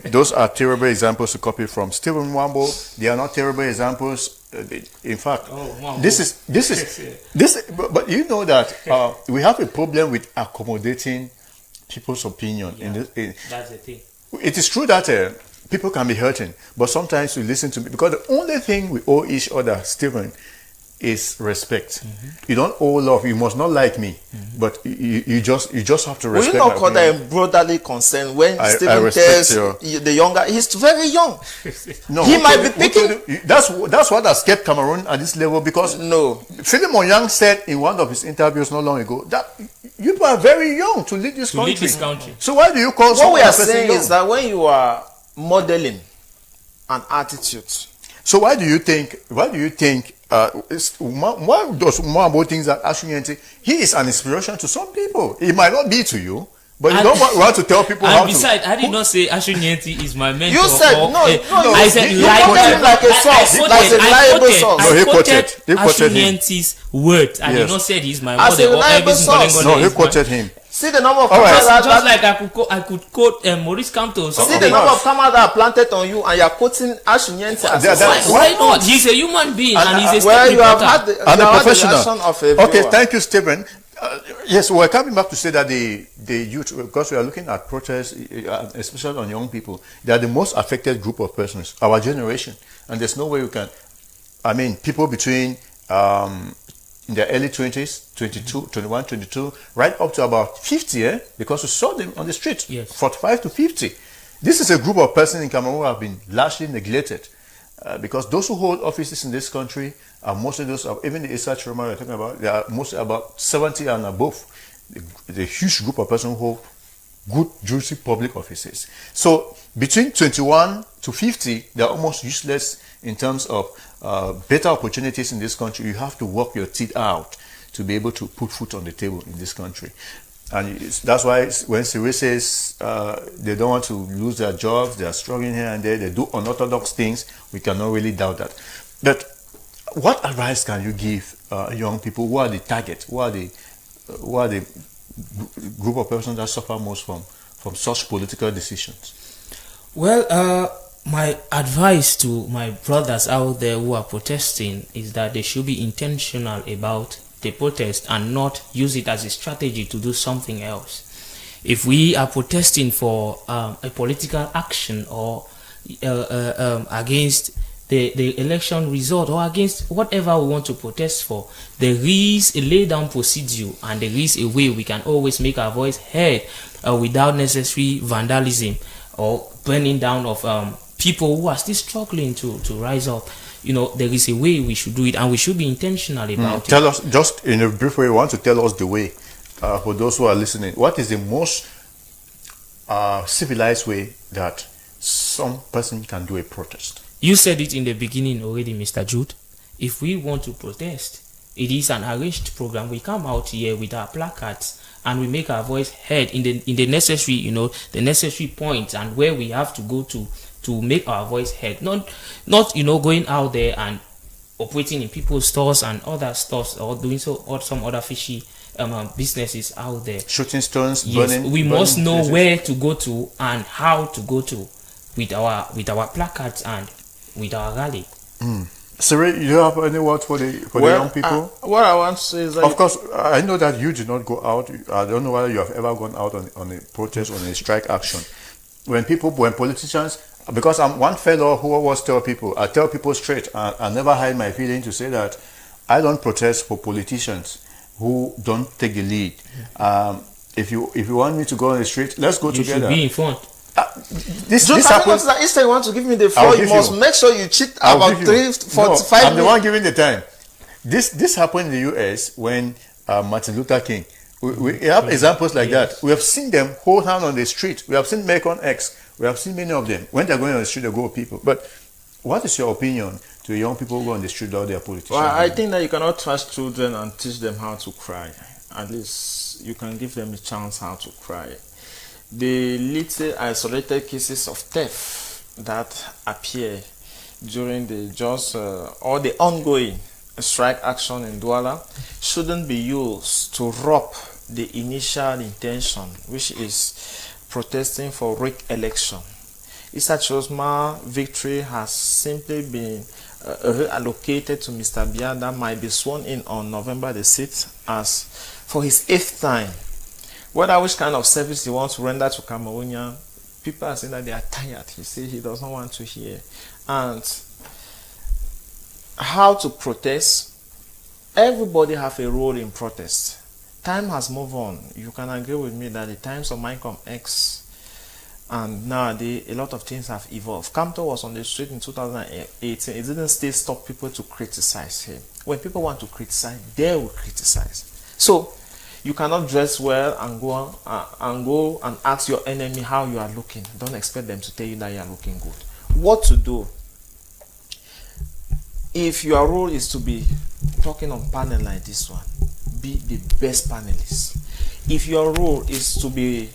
those are terrible examples to copy from Stephen Mwambo. They are not terrible examples. In fact, but you know that we have a problem with accommodating people's opinion. Yeah, that's the thing. It is true that people can be hurting, but sometimes we listen to me, because the only thing we owe each other, Stephen, is respect. You don't owe love. You must not like me, but you just have to respect. Will you not call that a brotherly concern when Stephen tells the younger? He's very young. No, he might be picking. That's what has kept Cameroon at this level, because Philemon Yang said in one of his interviews not long ago that you are very young to lead this country. So why do you call? What we are saying is that when you are modeling an attitude. So why do you think? Why does Mwambo think that Ashunyensi, he is an inspiration to some people? It might not be to you, but you don't want to tell people how to. Besides, I did not say Ashunyensi is my mentor. You said I said he quoted Ashunyensi's words. I did not say he's my model or every single. No, he quoted him. See the number of just like I could quote Maurice Kamto. See the number of cameras that are planted on you, and you are quoting Ashunyensi. Why not? He's a human being, and he's a professional. Okay, thank you, Stephen. Yes, we're coming back to say that the youth, because we are looking at protests, especially on young people, they are the most affected group of persons, our generation, and there's no way we can. I mean, people between in their early 20s, 22, 21, 22, right up to about 50, because we saw them on the street, 45 to 50. This is a group of persons in Cameroon who have been largely neglected, because those who hold offices in this country are mostly those of, even the Issa Chiroma we're talking about, they are mostly about 70 and above. The huge group of persons who hold good, juicy public offices. So between 21 to 50, they are almost useless in terms of better opportunities in this country. You have to work your teeth out to be able to put food on the table in this country. And that's why when Cyrille says they don't want to lose their jobs, they are struggling here and there, they do unorthodox things, we cannot really doubt that. But what advice can you give young people who are the target, who are the group of persons that suffer most from such political decisions? Well, my advice to my brothers out there who are protesting is that they should be intentional about the protest and not use it as a strategy to do something else. If we are protesting for a political action or against the election result or against whatever we want to protest for, there is a lay down procedure and there is a way we can always make our voice heard without necessary vandalism or burning down of people who are still struggling to rise up. You know, there is a way we should do it, and we should be intentional about it. Tell us, just in a brief way, you want to tell us the way for those who are listening. What is the most civilized way that some person can do a protest? You said it in the beginning already, Mr. Jude. If we want to protest, it is an arranged program. We come out here with our placards and we make our voice heard in the necessary, the necessary points and where we have to go to make our voice heard. Not going out there and operating in people's stores and other stores or doing so or some other fishy businesses out there. Shooting stones, burning. We must know places, where to go to and how to go to with our placards and with our rally. Cyrille, you have any words for the young people? What I want to say is that, of course, I know that you did not go out. I don't know whether you have ever gone out on a protest or on a strike action. When politicians, because I'm one fellow who always tell people, I tell people straight, I never hide my feeling to say that I don't protest for politicians who don't take the lead. If you want me to go on the street, let's go together. You should be informed. this Joe, happens. that instead you want to give me the floor, you must make sure you cheat about 3:45 No, I'm the one giving the time. This happened in the U.S. when Martin Luther King. We have examples like that. We have seen them hold hand on the street. We have seen Malcolm X. We have seen many of them. When they're going on the street, they go with people. But what is your opinion to young people who go on the street without their politicians? Well, I think that you cannot trust children and teach them how to cry. At least you can give them a chance how to cry. The little isolated cases of theft that appear during the or the ongoing strike action in Douala shouldn't be used to rob the initial intention, which is protesting for rigged election. Issa Chosma victory has simply been reallocated to Mr. Biya that might be sworn in on November the 6th as for his 8th time. Whether which kind of service he wants to render to Cameroonian, people are saying that they are tired. He says he does not want to hear. And how to protest? Everybody have a role in protest. Time has moved on. You can agree with me that the times of Malcolm X and nowadays a lot of things have evolved. Kamto was on the street in 2018. It didn't still stop people to criticize him. When people want to criticize, they will criticize. So you cannot dress well and go and ask your enemy how you are looking. Don't expect them to tell you that you are looking good. What to do? If your role is to be talking on panel like this one, be the best panelist. If your role is to be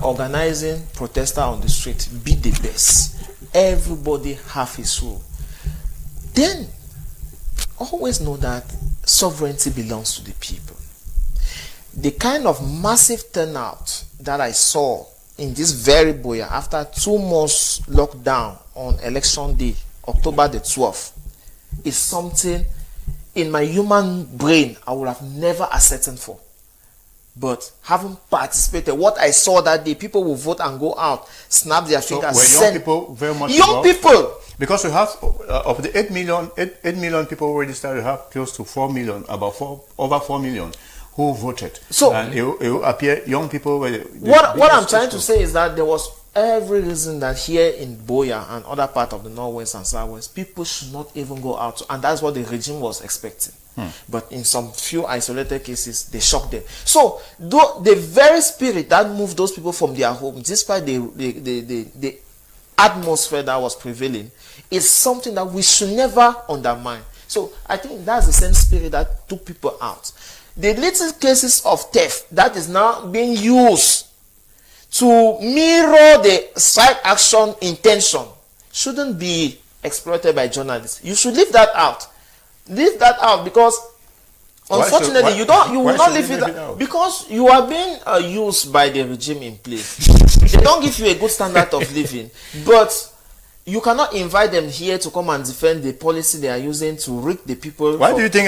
organizing protester on the street, be the best. Everybody have his role. Then always know that sovereignty belongs to the people. The kind of massive turnout that I saw in this very Buea after 2 months lockdown on election day, October the 12th, is something in my human brain I would have never ascertained for. But having participated, what I saw that day, people will vote and go out, snap their fingers. Were young people very much young involved? People. Because we have of the 8 million people registered, we have close to 4 million, over 4 million who voted. So, and it will appear young people were what I'm trying to say is that there was every reason that here in Buea and other part of the northwest and southwest, people should not even go out, and that's what the regime was expecting. But in some few isolated cases, they shocked them. So the very spirit that moved those people from their homes, despite the atmosphere that was prevailing, is something that we should never undermine. So I think that's the same spirit that took people out. The little cases of theft that is now being used to mirror the strike action intention shouldn't be exploited by journalists. You should leave that out. Leave that out, because unfortunately you will not leave it out, because you are being used by the regime in place. They don't give you a good standard of living, but you cannot invite them here to come and defend the policy they are using to rig the people. Why do you think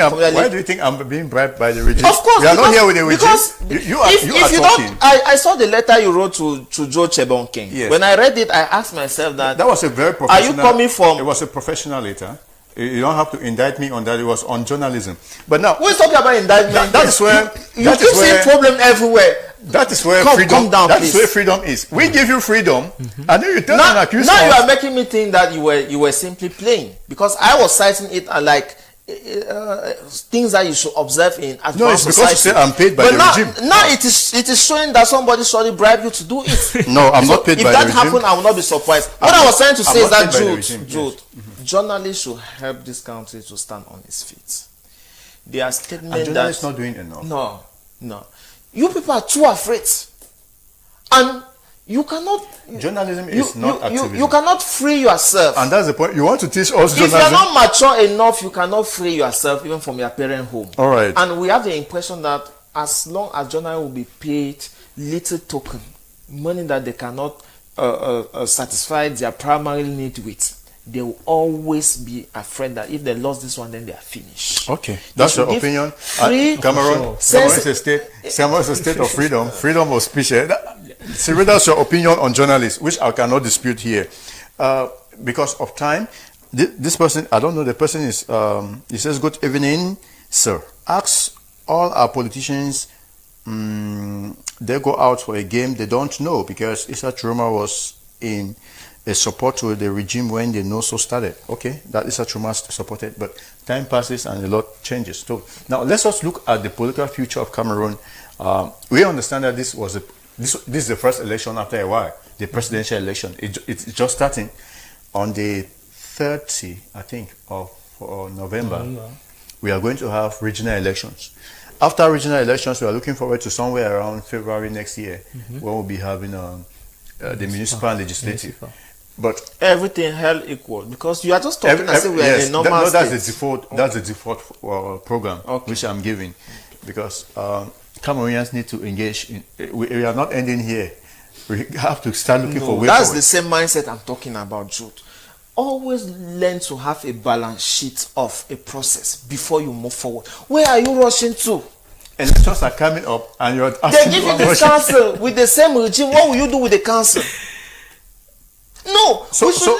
I'm being bribed by the regime? Of course, we are not here with the regime. Because you are talking. I saw the letter you wrote to Joe Chebonking. Yes. When I read it, I asked myself that was a very professional. Are you coming from? It was a professional letter. You don't have to indict me on that. It was on journalism. But now, who is talking about indictment? That is where you keep seeing problem everywhere. That is where freedom. That is where freedom is. We give you freedom, and then you tell an accused. Now you are making me think that you were simply playing, because I was citing it like things that you should observe in advanced No, it's because society. you say I'm paid by the regime. Now it is showing that somebody surely bribed you to do it. No, I'm not paid by the regime. If that happened, I will not be surprised. What I was trying to say is that Jude, journalists should help this country to stand on its feet. Their statement that journalists not doing enough. No. You people are too afraid, and you cannot. Journalism is not activism. You cannot free yourself, and that's the point. You want to teach us journalism. If you are not mature enough, you cannot free yourself even from your parent home. All right. And we have the impression that as long as journalists will be paid little token money that they cannot satisfy their primary need with, they will always be afraid that if they lost this one, then they are finished. Okay, that's your opinion. Cameroun is a state of freedom, freedom of speech. So that's your opinion on journalists, which I cannot dispute here. Because of time, this person, I don't know, the person is, he says, good evening, sir. Ask all our politicians, they go out for a game they don't know, because Issa Chiroma was in a support to the regime when the NOSO started. Okay, that is a Chuma supported, but time passes and a lot changes. So now let's just look at the political future of Cameroon. We understand that this is the first election after a while, the presidential election. It's just starting on the 30, I think, of November. We are going to have regional elections. After regional elections, we are looking forward to somewhere around February next year, when we'll be having the municipal and legislative. But everything held equal, because you are just talking as if we are in a normal state. That's the default program which I'm giving, because Cameroonians need to engage in. We are not ending here. We have to start looking for ways. That's the same mindset I'm talking about, Jude. Always learn to have a balance sheet of a process before you move forward. Where are you rushing to? Elections are coming up, and you're asking. They give you the council with the same regime. What will you do with the council? No, we should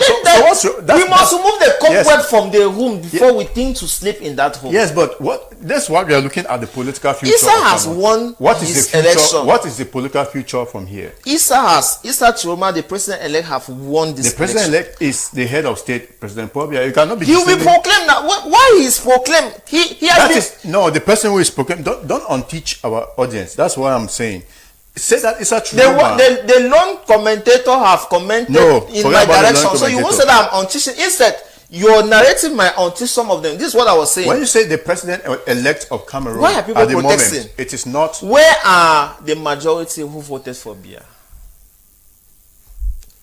we must remove the cobweb from the room before we think to sleep in that home. Yes, but that's what we are looking at, the political future. Issa has won his election. What is the political future from here? Issa Chiroma, the president-elect, have won this. The president-elect is the head of state, President Pobia. You cannot be. He will be proclaimed. Why he is proclaimed? He has no, the person who is proclaimed. Don't unteach our audience. That's what I'm saying. Say that it's a true. The lone commentator have commented in my direction, so you won't say that I'm unteaching. Instead, your narrative might unteach some of them. This is what I was saying. When you say the president-elect of Cameroon, why are people protesting? Moment, it is not. Where are the majority who voted for Biya?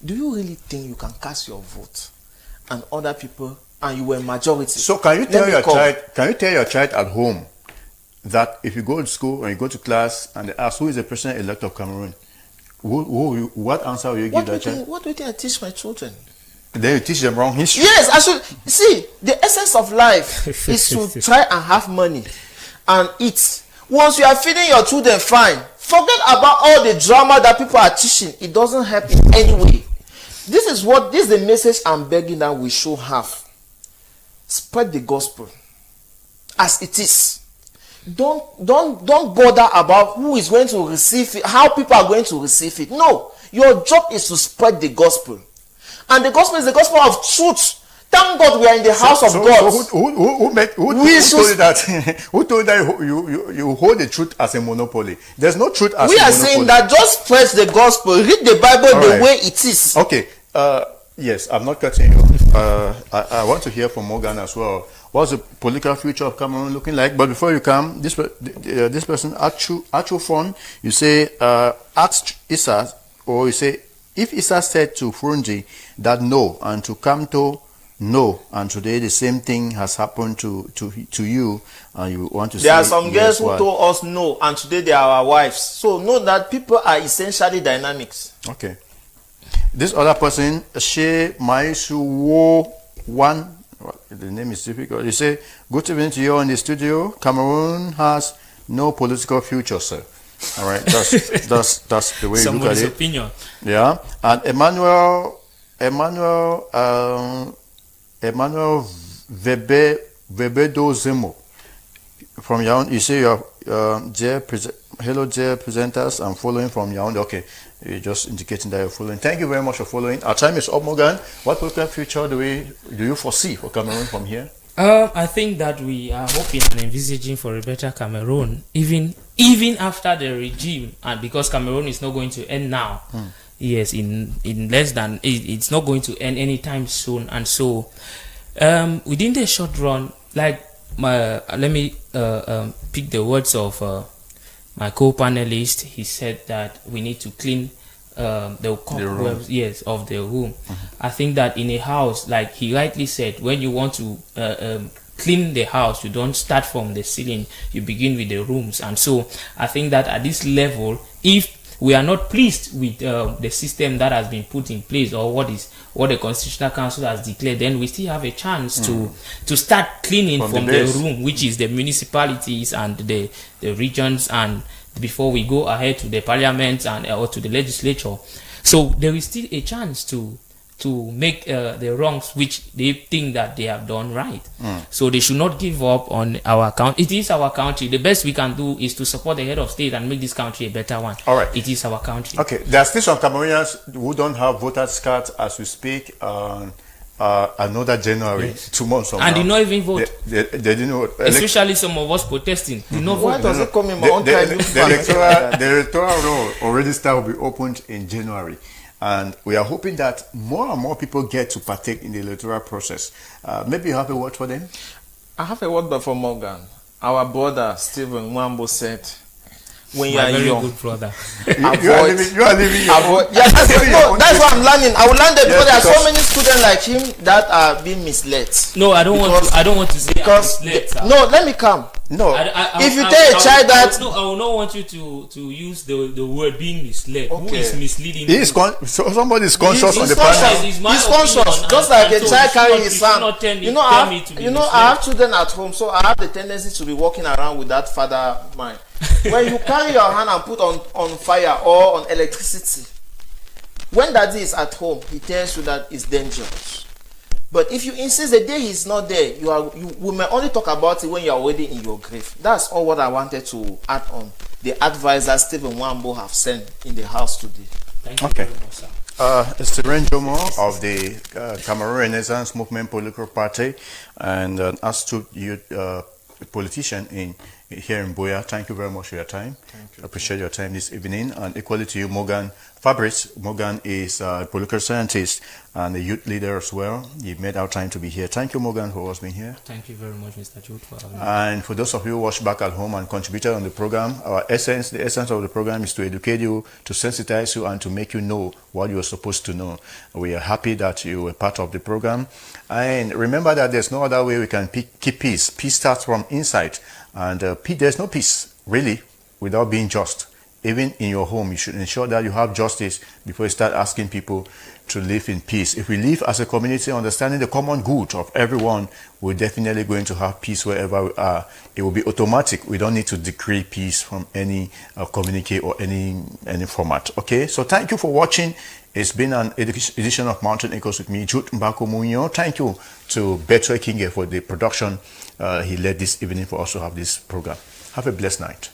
Do you really think you can cast your vote and other people, and you were majority? So can you tell your child? Can you tell your child at home that if you go to school or you go to class and they ask who is the president-elect of Cameroon, what answer will you give that child? What do you think I teach my children? Then you teach them wrong history. Yes, I should. See, the essence of life is to try and have money and eat. Once you are feeding your children fine, forget about all the drama that people are teaching. It doesn't help in any way. This is the message I'm begging that we should have. Spread the gospel as it is. Don't bother about who is going to receive it, how people are going to receive it. No, your job is to spread the gospel, and the gospel is the gospel of truth. Thank God we are in the house of God. So who told you that? Who told that you hold the truth as a monopoly? There's no truth as a monopoly. We are saying that just spread the gospel, read the Bible the way it is. Okay. Yes, I'm not cutting you. I want to hear from Morgan as well. What's the political future of Cameroon looking like? But before you come, this person, Achu Fon, you say, ask Issa, or you say, if Issa said to Frunji that no, and to Kamto no, and today the same thing has happened to you, and you want to say, there are some girls who told us no, and today they are our wives. So know that people are essentially dynamics. Okay. This other person, She Maisuwo One, the name is difficult. You say, good evening to you in the studio. Cameroon has no political future, sir. All right, that's the way you look at it. Opinion. Yeah, and Emmanuel Vebedo Zemo from Yaoundé. You say you're hello dear presenters, I'm following from Yaoundé. Okay, you're just indicating that you're following. Thank you very much for following. Our time is up, Morgan. What political future do you foresee for Cameroon from here? I think that we are hoping and envisaging for a better Cameroon, even after the regime, and because Cameroon is not going to end now. Yes, in less than it's not going to end anytime soon, and so within the short run, like let me pick the words of my co-panelist. He said that we need to clean the cobwebs, yes, of the room. I think that in a house, like he rightly said, when you want to clean the house, you don't start from the ceiling, you begin with the rooms. And so I think that at this level, if we are not pleased with the system that has been put in place, or what the Constitutional Council has declared, then we still have a chance to start cleaning from the room, which is the municipalities and the regions, and before we go ahead to the parliament and or to the legislature. So there is still a chance to to make the wrongs which they think that they have done right. So they should not give up on our country. It is our country. The best we can do is to support the head of state and make this country a better one. All right. It is our country. Okay, there are still some Cameroonians who don't have voters' cards as we speak. Another January, Yes. 2 months from And now. did not even vote. They didn't vote. Especially some of us protesting. Did not Why vote. does it come in my own time? The electoral roll already will be opened in January. And we are hoping that more and more people get to partake in the electoral process. Maybe you have a word for them? I have a word for Morgan. Our brother Stephen Wambo said, when you My are very young, good brother. You are living your avoid. Yeah, that's what I'm learning. I will learn that because there are so many students like him that are being misled. No, I don't want to say Because no, let me come. No. If you tell a child that no, I will not want you to use the word being misled. Who is misleading? Somebody is conscious on the panel. He's conscious, just like a child carrying his son. I have children at home, so I have the tendency to be walking around with that father mind. When you carry your hand and put on fire or on electricity, when daddy is at home, he tells you that it's dangerous. But if you insist the day he's not there, we may only talk about it when you're already in your grave. That's all what I wanted to add on the advisor Stephen Wambo have sent in the house today. Thank you Okay. very much, sir. It's Renjomo of the Cameroon Renaissance Movement Political Party and an astute youth politician here in Buea. Thank you very much for your time. I appreciate your time this evening. And equally to you, Morgan Fabrice. Morgan is a political scientist and a youth leader as well. He made our time to be here. Thank you, Morgan, for always being here. Thank you very much, Mr. Jude, for having me. And for those of you who watch back at home and contributed on the program, the essence of the program is to educate you, to sensitize you, and to make you know what you are supposed to know. We are happy that you were part of the program. And remember that there's no other way we can keep peace. Peace starts from inside. And there's no peace, really, without being just. Even in your home, you should ensure that you have justice before you start asking people to live in peace. If we live as a community, understanding the common good of everyone, we're definitely going to have peace wherever we are. It will be automatic. We don't need to decree peace from any communique or any format. Okay, so thank you for watching. It's been an edition of Mountain Echoes with me, Jude Mbako Munyo. Thank you to Betwe Kinge for the production. He led this evening for us to have this program. Have a blessed night.